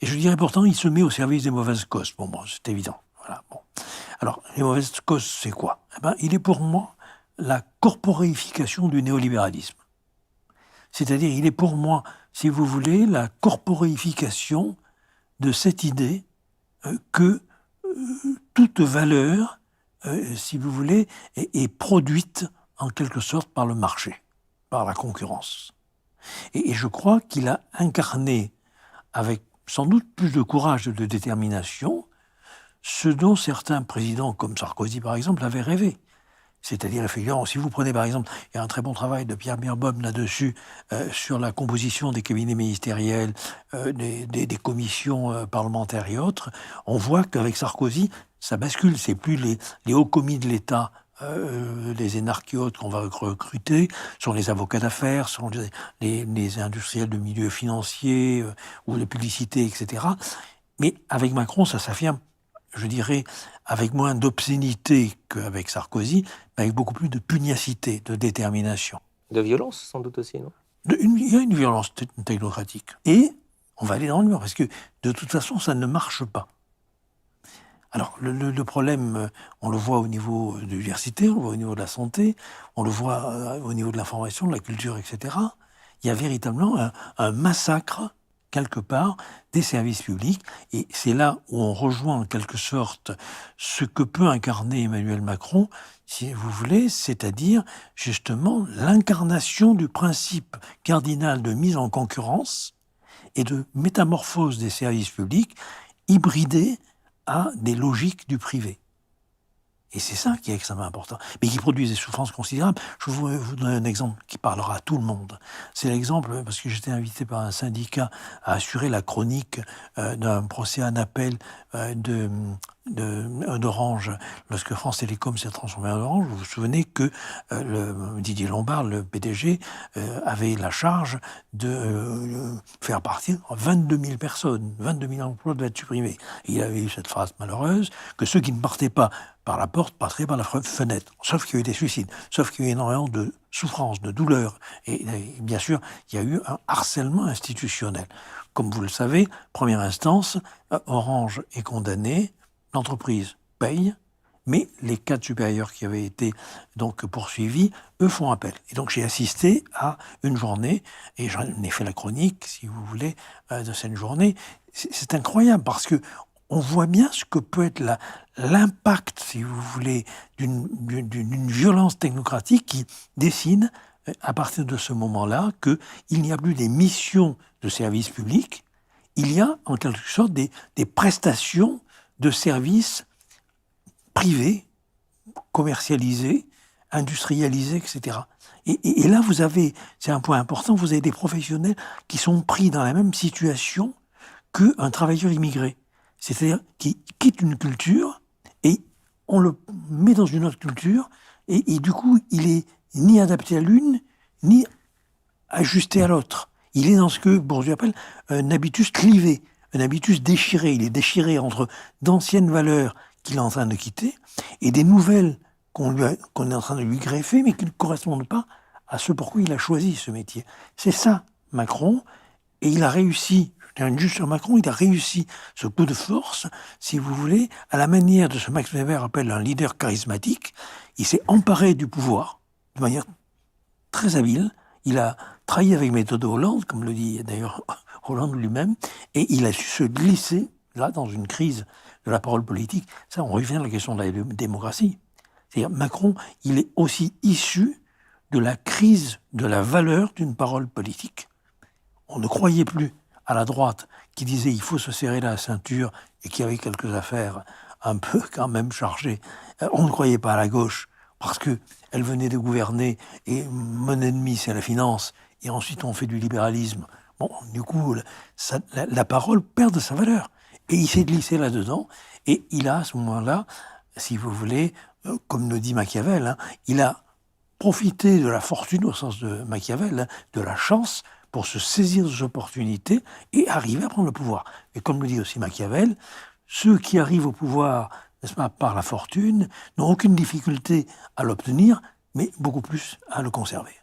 Et je dirais pourtant, il se met au service des mauvaises causes. Bon, c'est évident. Voilà, bon. Alors, les mauvaises causes, c'est quoi? Il est pour moi la corporéification du néolibéralisme. C'est-à-dire, il est pour moi, si vous voulez, la corporéification de cette idée que toute valeur, si vous voulez, est produite en quelque sorte par le marché, par la concurrence. Et je crois qu'il a incarné, avec sans doute plus de courage et de détermination, ce dont certains présidents, comme Sarkozy par exemple, avaient rêvé. C'est-à-dire, effectivement, si vous prenez par exemple, il y a un très bon travail de Pierre Beerbohm là-dessus, sur la composition des cabinets ministériels, des commissions parlementaires et autres, on voit qu'avec Sarkozy, ça bascule. C'est plus les hauts commis de l'État, les énarques et autres qu'on va recruter, sont les avocats d'affaires, sont les industriels de milieu financier ou de publicité, etc. Mais avec Macron, ça s'affirme, je dirais, avec moins d'obscénité qu'avec Sarkozy, mais avec beaucoup plus de pugnacité, de détermination. De violence, sans doute aussi, non? Il y a une violence technocratique. Et on va aller dans le mur, parce que de toute façon, ça ne marche pas. Alors, le problème, on le voit au niveau de l'université, on le voit au niveau de la santé, on le voit au niveau de l'information, de la culture, etc. Il y a véritablement un massacre quelque part des services publics, et c'est là où on rejoint en quelque sorte ce que peut incarner Emmanuel Macron, si vous voulez, c'est-à-dire justement l'incarnation du principe cardinal de mise en concurrence et de métamorphose des services publics hybridés à des logiques du privé. Et c'est ça qui est extrêmement important, mais qui produit des souffrances considérables. Je vais vous donner un exemple qui parlera à tout le monde. C'est l'exemple, parce que j'étais invité par un syndicat à assurer la chronique d'un procès en appel d'Orange, lorsque France Télécom s'est transformé en Orange. Vous vous souvenez que Didier Lombard, le PDG, avait la charge de faire partir 22 000 personnes, 22 000 emplois devaient être supprimés. Et il avait eu cette phrase malheureuse, que ceux qui ne partaient pas par la porte passeraient par la fenêtre. Sauf qu'il y a eu des suicides, sauf qu'il y a eu énormément de souffrance, de douleur. Et bien sûr, il y a eu un harcèlement institutionnel. Comme vous le savez, première instance, Orange est condamné, l'entreprise paye, mais les cadres supérieurs qui avaient été donc poursuivis, eux font appel. Et donc j'ai assisté à une journée, et j'en ai fait la chronique, si vous voulez, de cette journée. C'est incroyable parce que on voit bien ce que peut être l'impact, si vous voulez, d'une violence technocratique qui décide, à partir de ce moment-là, qu'il n'y a plus des missions de service public, il y a en quelque sorte des prestations de services privés, commercialisés, industrialisés, etc. Et là, vous avez, c'est un point important, vous avez des professionnels qui sont pris dans la même situation qu'un travailleur immigré. C'est-à-dire qui quitte une culture et on le met dans une autre culture et du coup, il est ni adapté à l'une, ni ajusté à l'autre. Il est dans ce que Bourdieu appelle un habitus clivé, un habitus déchiré. Il est déchiré entre d'anciennes valeurs qu'il est en train de quitter et des nouvelles qu'on est en train de lui greffer, mais qui ne correspondent pas à ce pourquoi il a choisi ce métier. C'est ça, Macron, et il a réussi. Juste sur Macron, il a réussi ce coup de force, si vous voulez, à la manière de ce que Max Weber appelle un leader charismatique. Il s'est emparé du pouvoir de manière très habile. Il a trahi avec méthode Hollande, comme le dit d'ailleurs Hollande lui-même, et il a su se glisser, là, dans une crise de la parole politique. Ça, on revient à la question de la démocratie. C'est-à-dire, Macron, il est aussi issu de la crise de la valeur d'une parole politique. On ne croyait plus à la droite qui disait il faut se serrer la ceinture et qui avait quelques affaires un peu quand même chargées. On ne croyait pas à la gauche parce qu'elle venait de gouverner et mon ennemi c'est la finance et ensuite on fait du libéralisme. Bon, du coup, la parole perd de sa valeur. Et il s'est glissé là-dedans et il a à ce moment-là, si vous voulez, comme le dit Machiavel, hein, il a profité de la fortune au sens de Machiavel, hein, de la chance, pour se saisir des opportunités et arriver à prendre le pouvoir. Et comme le dit aussi Machiavel, ceux qui arrivent au pouvoir, n'est-ce pas, par la fortune, n'ont aucune difficulté à l'obtenir, mais beaucoup plus à le conserver.